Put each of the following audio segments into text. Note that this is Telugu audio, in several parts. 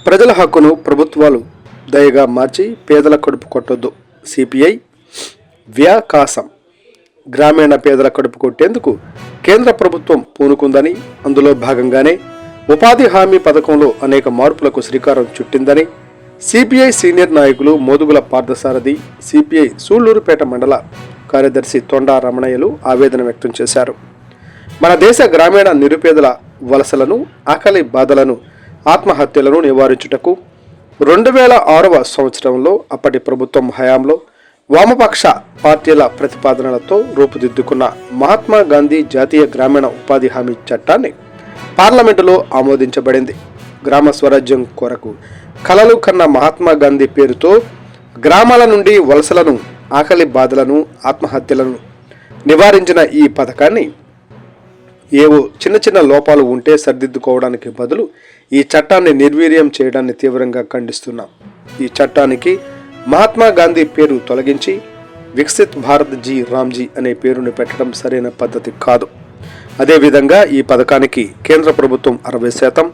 ప్రజల హక్కును ప్రభుత్వాలు దయగా మార్చి పేదల కడుపు కొట్టొద్దు. సిపిఐ వ్యాకాశం. గ్రామీణ పేదల కడుపు కొట్టేందుకు కేంద్ర ప్రభుత్వం పూనుకుందని, అందులో భాగంగానే ఉపాధి హామీ పథకంలో అనేక మార్పులకు శ్రీకారం చుట్టిందని సిపిఐ సీనియర్ నాయకులు మోదుగుల పార్థసారథి, సిపిఐ సూళ్లూరుపేట మండల కార్యదర్శి తొండా రమణయ్యలు ఆవేదన వ్యక్తం చేశారు. మన దేశ గ్రామీణ నిరుపేదల వలసలను, ఆకలి బాధలను, ఆత్మహత్యలను నివారించుటకు 2006వ సంవత్సరంలో అప్పటి ప్రభుత్వం హయాంలో వామపక్ష పార్టీల ప్రతిపాదనలతో రూపుదిద్దుకున్న మహాత్మా గాంధీ జాతీయ గ్రామీణ ఉపాధి హామీ చట్టాన్ని పార్లమెంటులో ఆమోదించబడింది. గ్రామ స్వరాజ్యం కొరకు కలలు కన్న మహాత్మా గాంధీ పేరుతో గ్రామాల నుండి వలసలను, ఆకలి బాధలను, ఆత్మహత్యలను నివారించిన ఈ పథకాన్ని ఏవో చిన్న చిన్న లోపాలు ఉంటే సరిదిద్దుకోవడానికి బదులు ఈ చట్టాన్ని నిర్వీర్యం చేయడాన్ని తీవ్రంగా ఖండిస్తున్నాం. ఈ చట్టానికి మహాత్మా గాంధీ పేరు తొలగించి వికసిత్ భారత్ జీ రామ్జీ అనే పేరును పెట్టడం సరైన పద్ధతి కాదు. అదేవిధంగా ఈ పథకానికి కేంద్ర ప్రభుత్వం 60%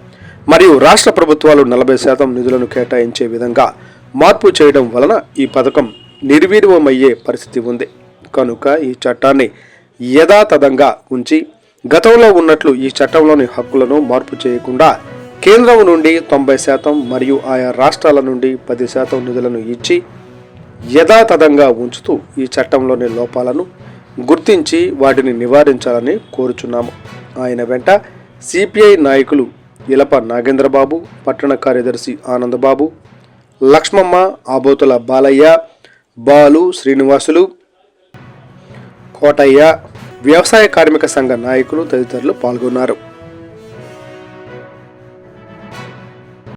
మరియు రాష్ట్ర ప్రభుత్వాలు 40% నిధులను కేటాయించే విధంగా మార్పు చేయడం వలన ఈ పథకం నిర్వీర్యమయ్యే పరిస్థితి ఉంది. కనుక ఈ చట్టాన్ని యథాతథంగా ఉంచి గతంలో ఉన్నట్లు ఈ చట్టంలోని హక్కులను మార్పు చేయకుండా కేంద్రం నుండి 90% మరియు ఆయా రాష్ట్రాల నుండి 10% నిధులను ఇచ్చి యథాతథంగా ఉంచుతూ ఈ చట్టంలోని లోపాలను గుర్తించి వాటిని నివారించాలని కోరుచున్నాము. ఆయన వెంట సిపిఐ నాయకులు ఇలప నాగేంద్రబాబు, పట్టణ కార్యదర్శి ఆనందబాబు, లక్ష్మమ్మ, ఆబోతుల బాలయ్య, బాలు, శ్రీనివాసులు, కోటయ్య, వ్యవసాయ కార్మిక సంఘ నాయకులు తదితరులు పాల్గొన్నారు.